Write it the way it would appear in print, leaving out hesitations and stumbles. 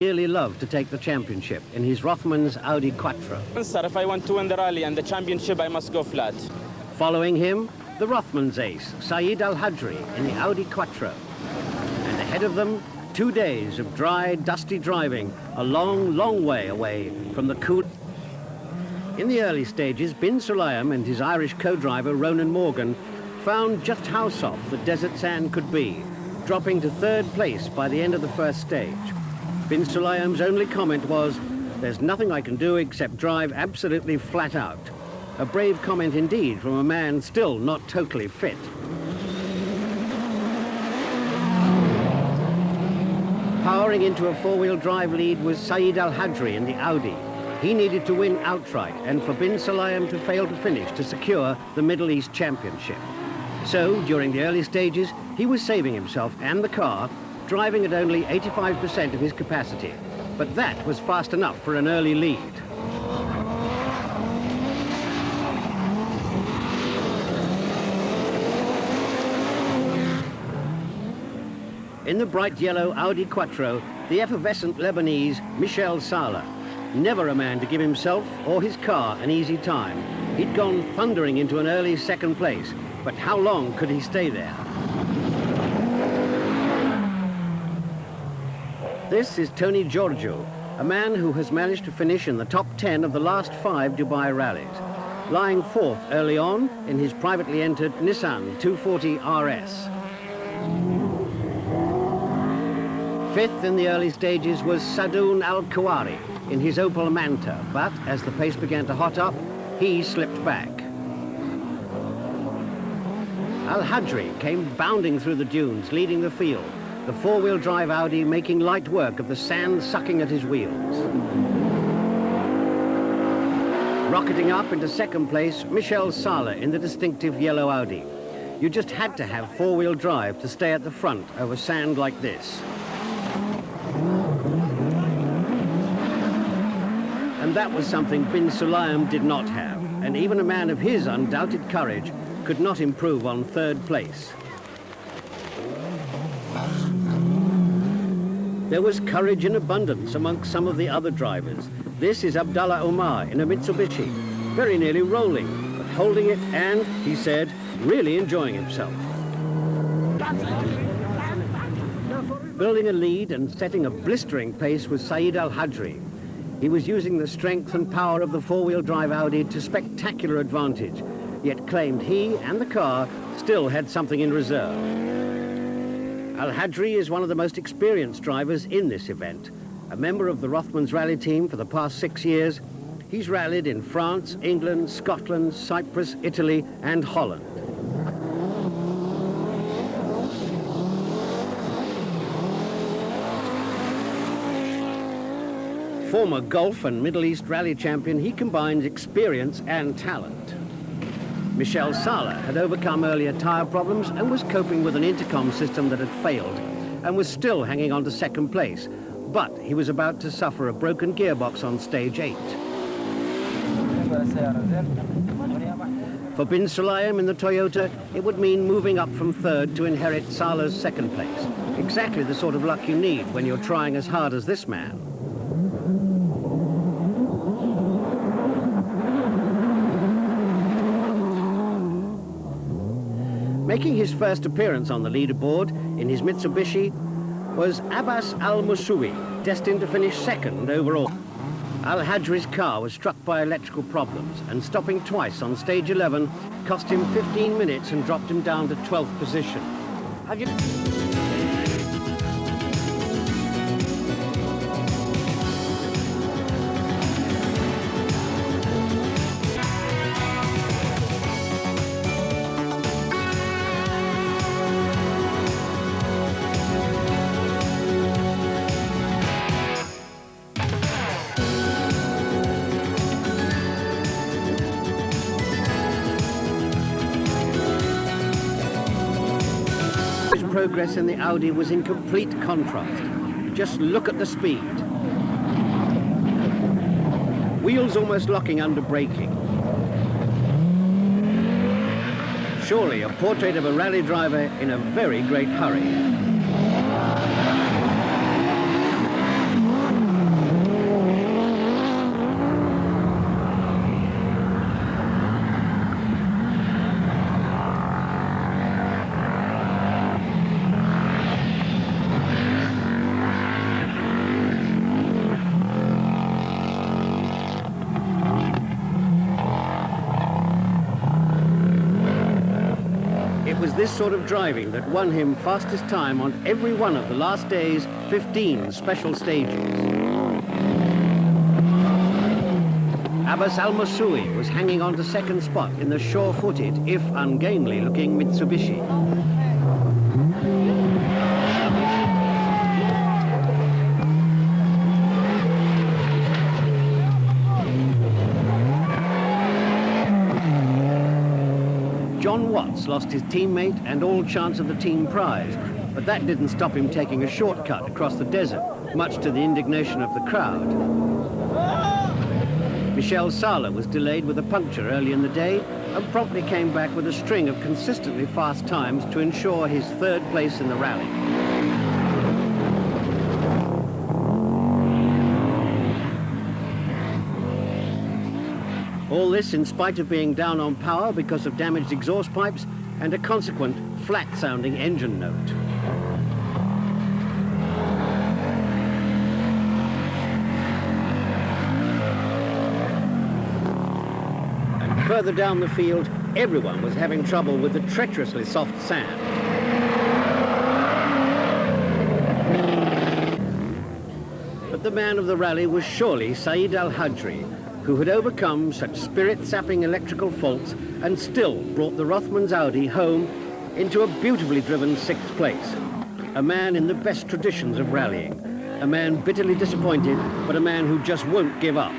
Dearly loved to take the championship in his Rothmans Audi Quattro. Sir, if I want to win the rally and the championship, I must go flat. Following him, the Rothmans ace, Saeed Al Hajri, in the Audi Quattro. And ahead of them, 2 days of dry, dusty driving, a long, long way away from the cool. In the early stages, Bin Sulayem and his Irish co-driver, Ronan Morgan, found just how soft the desert sand could be, dropping to 3rd place by the end of the first stage. Bin Sulayem's only comment was, "There's nothing I can do except drive absolutely flat out." A brave comment indeed from a man still not totally fit. Powering into a 4-wheel drive lead was Saeed Al Hajri in the Audi. He needed to win outright and for Bin Sulayem to fail to finish to secure the Middle East Championship. So, during the early stages, he was saving himself and the car, driving at only 85% of his capacity. But that was fast enough for an early lead. In the bright yellow Audi Quattro, the effervescent Lebanese Michel Saleh, never a man to give himself or his car an easy time. He'd gone thundering into an early 2nd place, but how long could he stay there? This is Tony Giorgio, a man who has managed to finish in the top 10 of the last 5 Dubai rallies, lying 4th early on in his privately entered Nissan 240 RS. 5th in the early stages was Sadoun Al-Khawari in his Opel Manta, but as the pace began to hot up, he slipped back. Al Hajri came bounding through the dunes, leading the field, the 4-wheel drive Audi making light work of the sand sucking at his wheels. Rocketing up into 2nd place, Michel Saleh in the distinctive yellow Audi. You just had to have 4-wheel drive to stay at the front over sand like this. And that was something Bin Sulayem did not have, and even a man of his undoubted courage could not improve on 3rd place. There was courage in abundance amongst some of the other drivers. This is Abdallah Omar in a Mitsubishi, very nearly rolling, but holding it and, he said, really enjoying himself. Building a lead and setting a blistering pace was Saeed Al Hajri. He was using the strength and power of the 4-wheel drive Audi to spectacular advantage, yet claimed he and the car still had something in reserve. Al Hajri is one of the most experienced drivers in this event. A member of the Rothmans rally team for the past 6 years, he's rallied in France, England, Scotland, Cyprus, Italy, and Holland. Former Gulf and Middle East rally champion, he combines experience and talent. Michel Saleh had overcome earlier tyre problems and was coping with an intercom system that had failed and was still hanging on to 2nd place, but he was about to suffer a broken gearbox on stage 8. For Bin Sulayem in the Toyota, it would mean moving up from 3rd to inherit Saleh's 2nd place. Exactly the sort of luck you need when you're trying as hard as this man. Making his first appearance on the leaderboard in his Mitsubishi was Abbas Al-Musawi, destined to finish 2nd overall. Al Hajri's car was struck by electrical problems, and stopping twice on stage 11 cost him 15 minutes and dropped him down to 12th position. Progress in the Audi was in complete contrast. Just look at the speed. Wheels almost locking under braking. Surely a portrait of a rally driver in a very great hurry. this sort of driving that won him fastest time on every one of the last day's 15 special stages. Abbas Al-Masoui was hanging on to second spot in the sure-footed, if ungainly-looking Mitsubishi. John Watts lost his teammate and all chance of the team prize, but that didn't stop him taking a shortcut across the desert, much to the indignation of the crowd. Michel Sala was delayed with a puncture early in the day and promptly came back with a string of consistently fast times to ensure his third place in the rally. All this in spite of being down on power because of damaged exhaust pipes and a consequent flat-sounding engine note. And further down the field, everyone was having trouble with the treacherously soft sand. But the man of the rally was surely Saeed Al Hajri, who had overcome such spirit-sapping electrical faults and still brought the Rothmans Audi home into a beautifully driven 6th place. A man in the best traditions of rallying. A man bitterly disappointed, but a man who just won't give up.